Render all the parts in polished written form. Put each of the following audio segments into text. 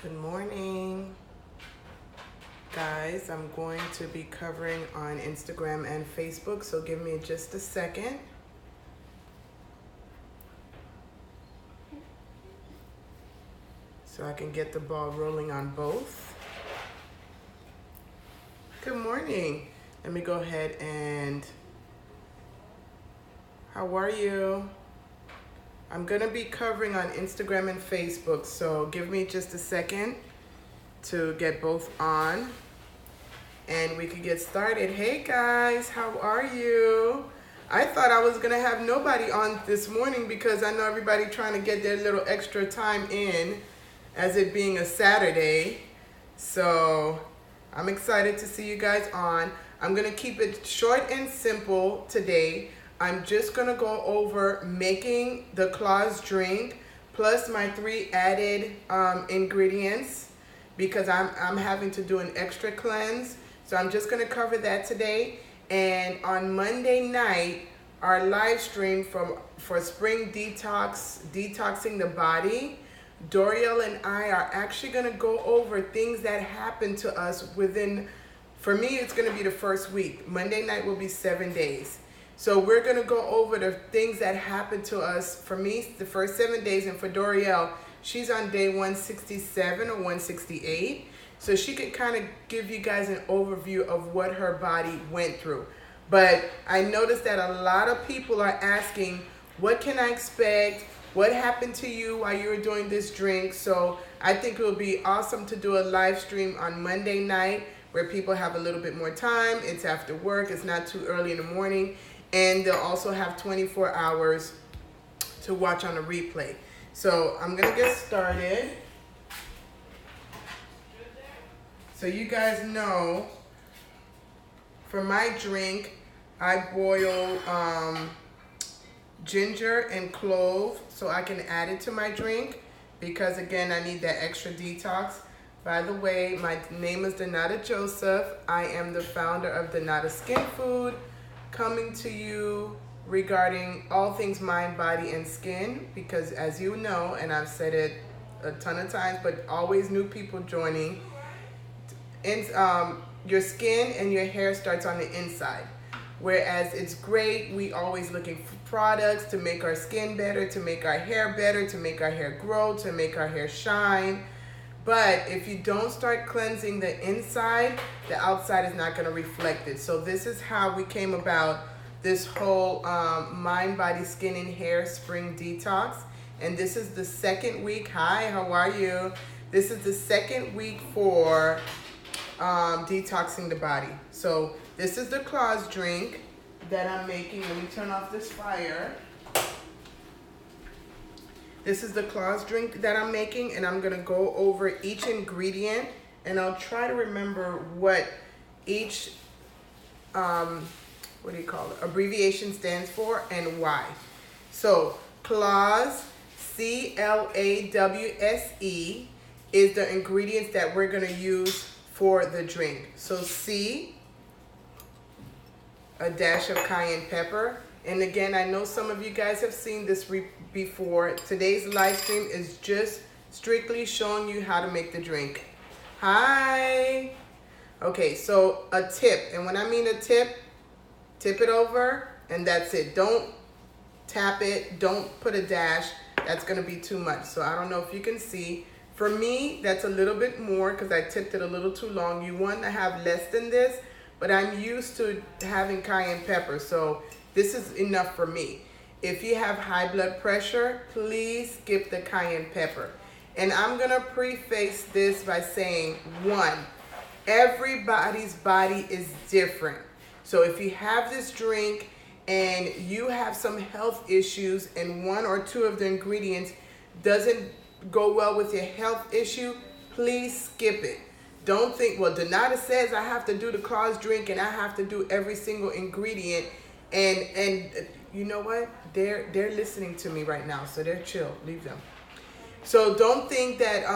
Good morning, guys. I'm going to be covering on Instagram and Facebook, so give me just a second. So I can get the ball rolling on both. Good morning. Let me go ahead and, how are you? I'm gonna be covering on Instagram and Facebook, so give me just a second to get both on and we can get started. Hey guys, how are you? I thought I was gonna have nobody on this morning because I know everybody trying to get their little extra time in as it being a Saturday. So I'm excited to see you guys on. I'm gonna keep it short and simple today. I'm just gonna go over making the Claws drink plus my 3 added ingredients because I'm having to do an extra cleanse. So I'm just gonna cover that today. And on Monday night, our live stream for Spring Detox, Detoxing the Body, Doriel and I are actually gonna go over things that happened to us within, for me, it's gonna be the first week. Monday night will be 7 days. So we're gonna go over the things that happened to us. For me, the first 7 days, and for Doriel, she's on day 167 or 168. So she could kind of give you guys an overview of what her body went through. But I noticed that a lot of people are asking, what can I expect? What happened to you while you were doing this drink? So I think it will be awesome to do a live stream on Monday night where people have a little bit more time. It's after work, it's not too early in the morning. And they'll also have 24 hours to watch on a replay. So I'm gonna get started. So you guys know, for my drink, I boil ginger and clove so I can add it to my drink because again, I need that extra detox. By the way, my name is Donata Joseph. I am the founder of Donata Skin Food, coming to you regarding all things mind, body, and skin, because as you know, and I've said it a ton of times, but always new people joining, your skin and your hair starts on the inside. Whereas it's great, we always looking for products to make our skin better, to make our hair better, to make our hair grow, to make our hair shine. But if you don't start cleansing the inside, the outside is not going to reflect it. So this is how we came about this whole mind, body, skin, and hair spring detox. And this is the second week. Hi, how are you? This is the second week for detoxing the body. So this is the Claws drink that I'm making. Let me turn off this fire. This is the Claws drink that I'm making, and I'm gonna go over each ingredient, and I'll try to remember what each, abbreviation stands for and why. So Claws, C-L-A-W-S-E, is the ingredients that we're gonna use for the drink. So C, a dash of cayenne pepper. And again, I know some of you guys have seen this before. Today's live stream is just strictly showing you how to make the drink. Hi. Okay, so a tip. And when I mean a tip it over and that's it. Don't tap it. Don't put a dash. That's going to be too much. So I don't know if you can see. For me, that's a little bit more because I tipped it a little too long. You want to have less than this, but I'm used to having cayenne pepper. So this is enough for me. If you have high blood pressure, please skip the cayenne pepper. And I'm gonna preface this by saying, one, everybody's body is different. So if you have this drink and you have some health issues and 1 or 2 of the ingredients doesn't go well with your health issue, please skip it. Don't think, well, Donata says I have to do the Claws drink and I have to do every single ingredient. And you know what? They're listening to me right now, so they're chill. Leave them. So don't think that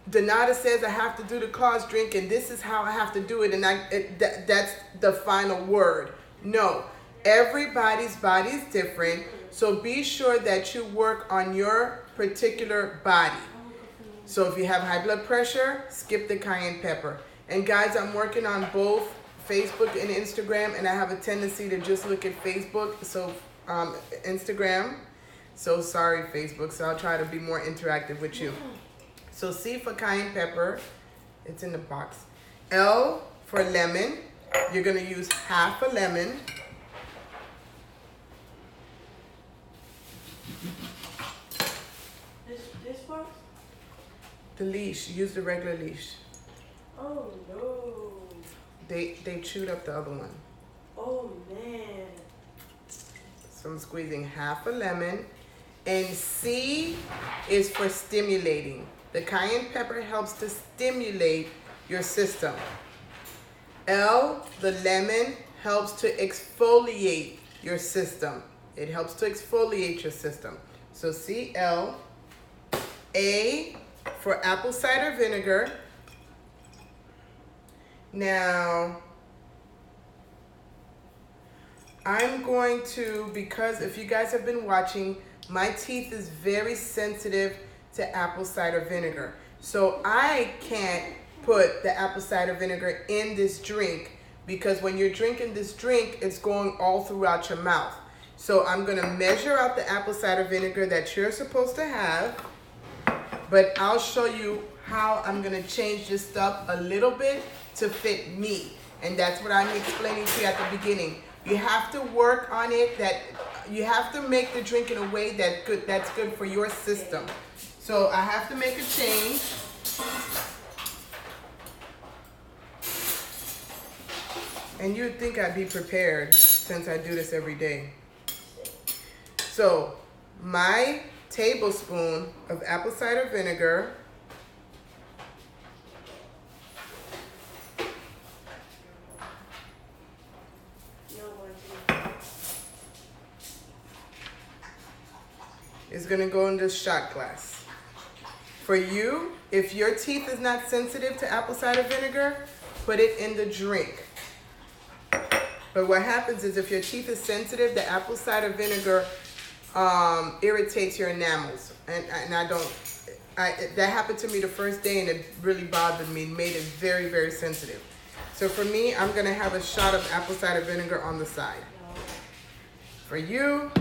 Donata says I have to do the Claws drink and this is how I have to do it, and that's the final word. No, everybody's body is different, so be sure that you work on your particular body. So if you have high blood pressure, skip the cayenne pepper. And guys, I'm working on both Facebook and Instagram, and I have a tendency to just look at Facebook, so Instagram. So sorry, Facebook. So I'll try to be more interactive with you. So C for cayenne pepper, it's in the box. L for lemon, you're gonna use half a lemon. This box? The leash, use the regular leash. Oh no. They chewed up the other one. Oh man. So I'm squeezing half a lemon. And C is for stimulating. The cayenne pepper helps to stimulate your system. L, the lemon, helps to exfoliate your system. It helps to exfoliate your system. So CL. A for apple cider vinegar. Now, I'm going to, because if you guys have been watching, my teeth is very sensitive to apple cider vinegar. So I can't put the apple cider vinegar in this drink because when you're drinking this drink, it's going all throughout your mouth. So I'm gonna measure out the apple cider vinegar that you're supposed to have, but I'll show you how I'm gonna change this stuff a little bit to fit me. And that's what I'm explaining to you at the beginning. You have to work on it, that you have to make the drink in a way that's good for your system. So I have to make a change. And you'd think I'd be prepared since I do this every day. So my tablespoon of apple cider vinegar, is gonna go in this shot glass. For you, if your teeth is not sensitive to apple cider vinegar, put it in the drink. But what happens is if your teeth is sensitive, the apple cider vinegar irritates your enamels. And that happened to me the first day and it really bothered me and made it very, very sensitive. So for me, I'm gonna have a shot of apple cider vinegar on the side. For you,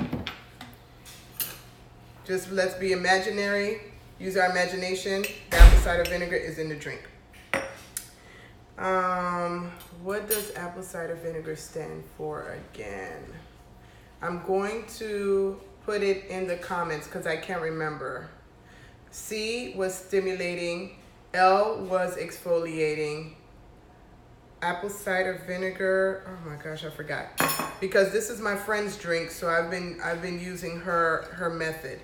just let's be imaginary, use our imagination. The apple cider vinegar is in the drink. What does apple cider vinegar stand for again? I'm going to put it in the comments because I can't remember. C was stimulating, L was exfoliating, apple cider vinegar, oh my gosh, I forgot. Because this is my friend's drink, so I've been using her method.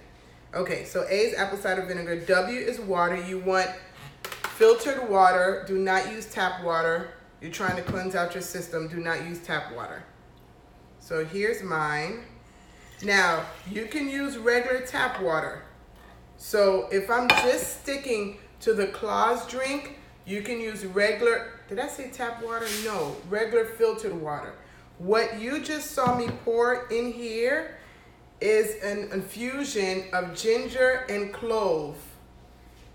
Okay, so A is apple cider vinegar, W is water. You want filtered water, do not use tap water. You're trying to cleanse out your system, do not use tap water. So here's mine. Now, you can use regular tap water. So if I'm just sticking to the Claus drink, you can use regular, did I say tap water? No, regular filtered water. What you just saw me pour in here is an infusion of ginger and clove,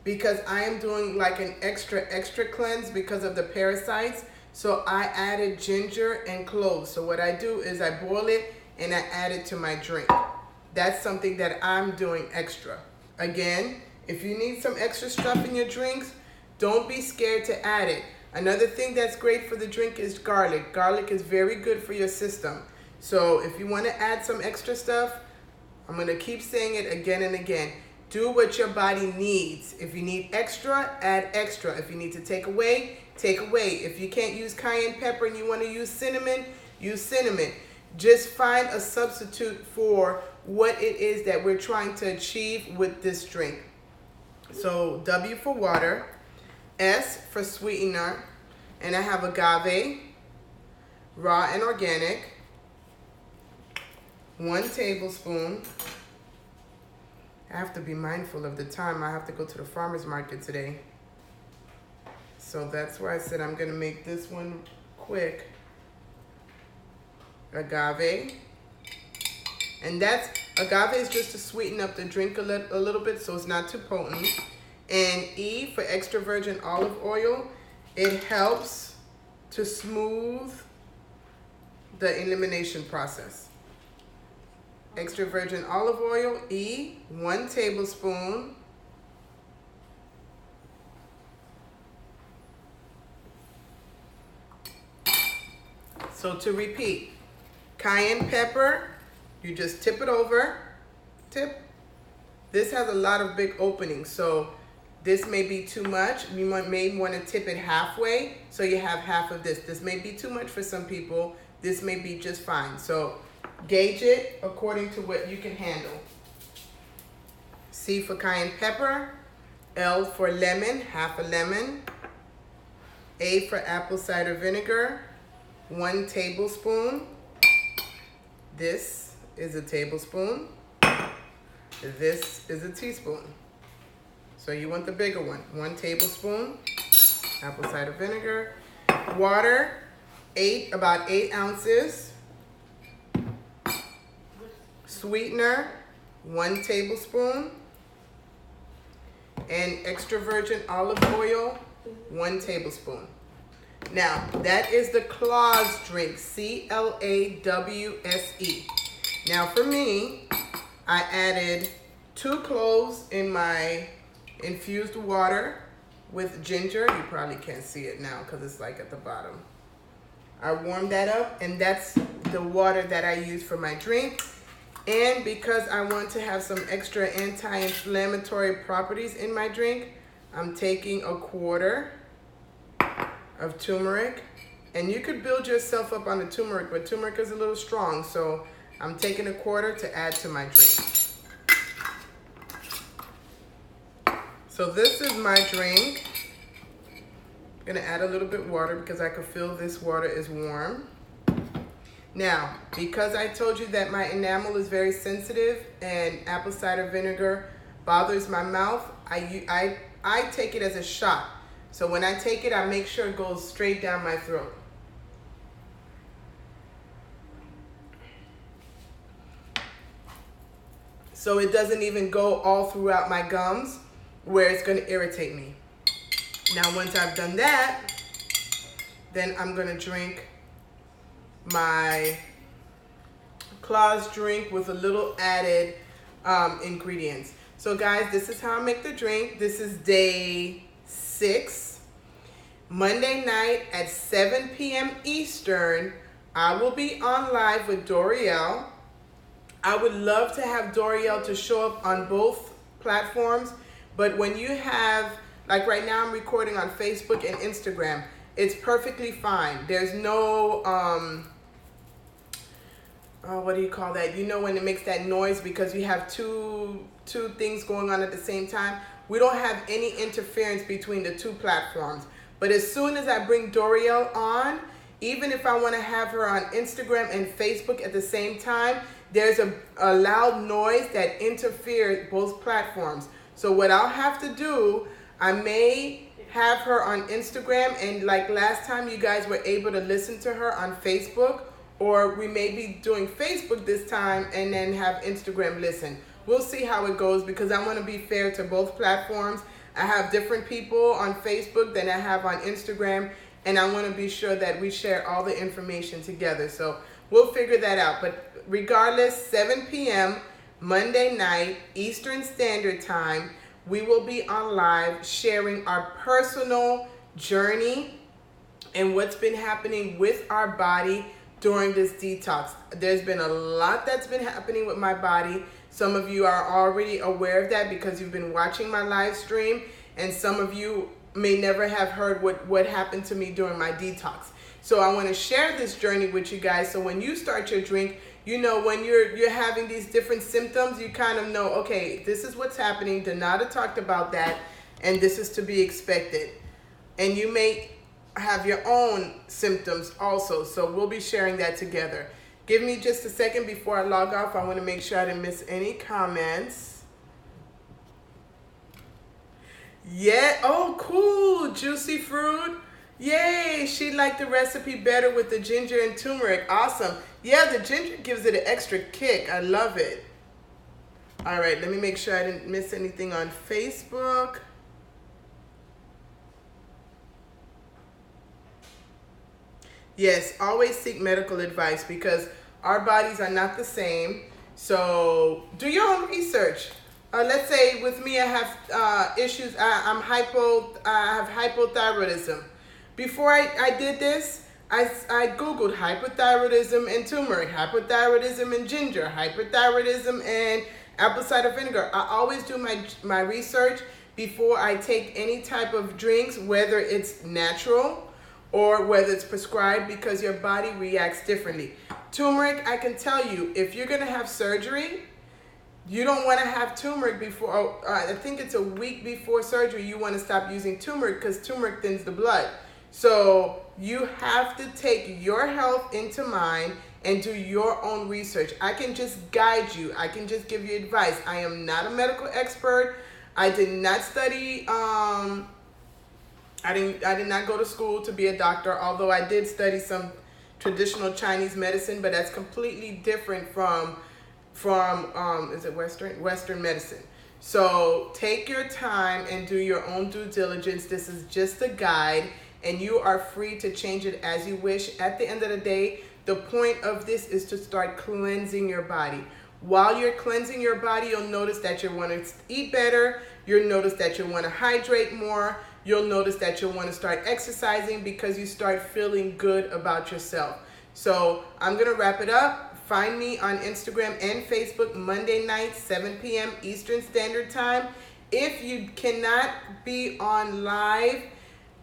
because I am doing like an extra cleanse because of the parasites. So I added ginger and cloves. So what I do is I boil it and I add it to my drink. That's something that I'm doing extra. Again, if you need some extra stuff in your drinks, don't be scared to add it. Another thing that's great for the drink is garlic. Garlic is very good for your system. So if you want to add some extra stuff, I'm going to keep saying it again and again. Do what your body needs. If you need extra, add extra. If you need to take away, take away. If you can't use cayenne pepper and you want to use cinnamon, use cinnamon. Just find a substitute for what it is that we're trying to achieve with this drink. So W for water, S for sweetener, and I have agave, raw and organic, 1 tablespoon. I have to be mindful of the time. I have to go to the farmer's market today. So that's why I said I'm gonna make this one quick. Agave. And agave is just to sweeten up the drink a little bit so it's not too potent. And E for extra virgin olive oil, it helps to smooth the elimination process. Extra virgin olive oil, E, 1 tablespoon. So to repeat, cayenne pepper, you just tip it over, tip. This has a lot of big openings, so this may be too much. You may want to tip it halfway, so you have half of this. This may be too much for some people. This may be just fine. So gauge it according to what you can handle. C for cayenne pepper, L for lemon, half a lemon, A for apple cider vinegar, 1 tablespoon. This is a tablespoon. This is a teaspoon. So you want the bigger one. 1 tablespoon, apple cider vinegar. Water, about 8 ounces. Sweetener, 1 tablespoon. And extra virgin olive oil, 1 tablespoon. Now, that is the Claws drink, C-L-A-W-S-E. Now, for me, I added 2 cloves in my infused water with ginger. You probably can't see it now because it's like at the bottom. I warmed that up, and that's the water that I use for my drink. And because I want to have some extra anti-inflammatory properties in my drink, I'm taking a quarter of turmeric. And you could build yourself up on the turmeric, but turmeric is a little strong, so I'm taking a quarter to add to my drink. So this is my drink. I'm gonna add a little bit water because I can feel this water is warm. Now, because I told you that my enamel is very sensitive and apple cider vinegar bothers my mouth, I take it as a shot. So when I take it, I make sure it goes straight down my throat. So it doesn't even go all throughout my gums where it's gonna irritate me. Now, once I've done that, then I'm gonna drink my Claws drink with a little added ingredients. So guys, this is how I make the drink. This is day 6. Monday night at 7 p.m. Eastern, I will be on live with Dorielle. I would love to have Dorielle to show up on both platforms, but when you have, like right now I'm recording on Facebook and Instagram, it's perfectly fine. There's no, what do you call that? You know when it makes that noise because you have two things going on at the same time? We don't have any interference between the 2 platforms. But as soon as I bring Dorielle on, even if I want to have her on Instagram and Facebook at the same time, there's a loud noise that interferes both platforms. So what I'll have to do, I may have her on Instagram, and like last time you guys were able to listen to her on Facebook, or we may be doing Facebook this time and then have Instagram listen. We'll see how it goes because I want to be fair to both platforms. I have different people on Facebook than I have on Instagram, and I want to be sure that we share all the information together. So we'll figure that out. But regardless, 7 p.m. Monday night, Eastern Standard Time, we will be on live sharing our personal journey and what's been happening with our body during this detox. There's been a lot that's been happening with my body. Some of you are already aware of that because you've been watching my live stream, and some of you may never have heard what happened to me during my detox. So I want to share this journey with you guys, so when you start your drink, you know, when you're having these different symptoms, you kind of know, okay, this is what's happening. Donata talked about that, and this is to be expected. And you may have your own symptoms also, so we'll be sharing that together. Give me just a second before I log off. I want to make sure I didn't miss any comments. Yeah, oh cool, juicy fruit. Yay, she liked the recipe better with the ginger and turmeric. Awesome. Yeah, the ginger gives it an extra kick. I love it. All right, let me make sure I didn't miss anything on Facebook. Yes, always seek medical advice because our bodies are not the same. So do your own research. Let's say with me, I have issues. I have hypothyroidism. Before I did this, I googled hypothyroidism and turmeric, hypothyroidism and ginger, hypothyroidism and apple cider vinegar. I always do my research before I take any type of drinks, whether it's natural or whether it's prescribed, because your body reacts differently. Turmeric, I can tell you, if you're gonna have surgery, you don't want to have turmeric before, I think it's a week before surgery, you want to stop using turmeric because turmeric thins the blood. So you have to take your health into mind and do your own research. I can just guide you. I can just give you advice. I am not a medical expert. I did not study, I did not go to school to be a doctor, although I did study some traditional Chinese medicine, but that's completely different from is it Western medicine. So take your time and do your own due diligence. This is just a guide, and you are free to change it as you wish. At the end of the day, the point of this is to start cleansing your body. While you're cleansing your body, you'll notice that you'll want to eat better. You'll notice that you'll want to hydrate more. You'll notice that you'll want to start exercising because you start feeling good about yourself. So I'm going to wrap it up. Find me on Instagram and Facebook Monday nights, 7 p.m. Eastern Standard Time. If you cannot be on live,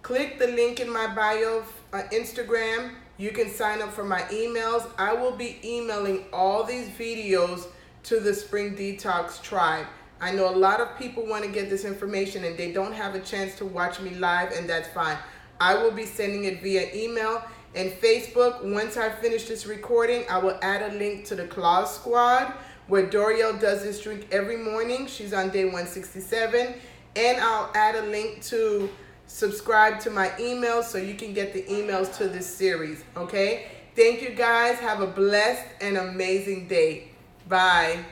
click the link in my bio Instagram. You can sign up for my emails. I will be emailing all these videos to the Spring Detox tribe. I know a lot of people want to get this information and they don't have a chance to watch me live, and that's fine. I will be sending it via email and Facebook. Once I finish this recording, I will add a link to the Claus Squad where Doriel does this drink every morning. She's on day 167. And I'll add a link to subscribe to my email so you can get the emails to this series, okay? Thank you guys. Have a blessed and amazing day. Bye.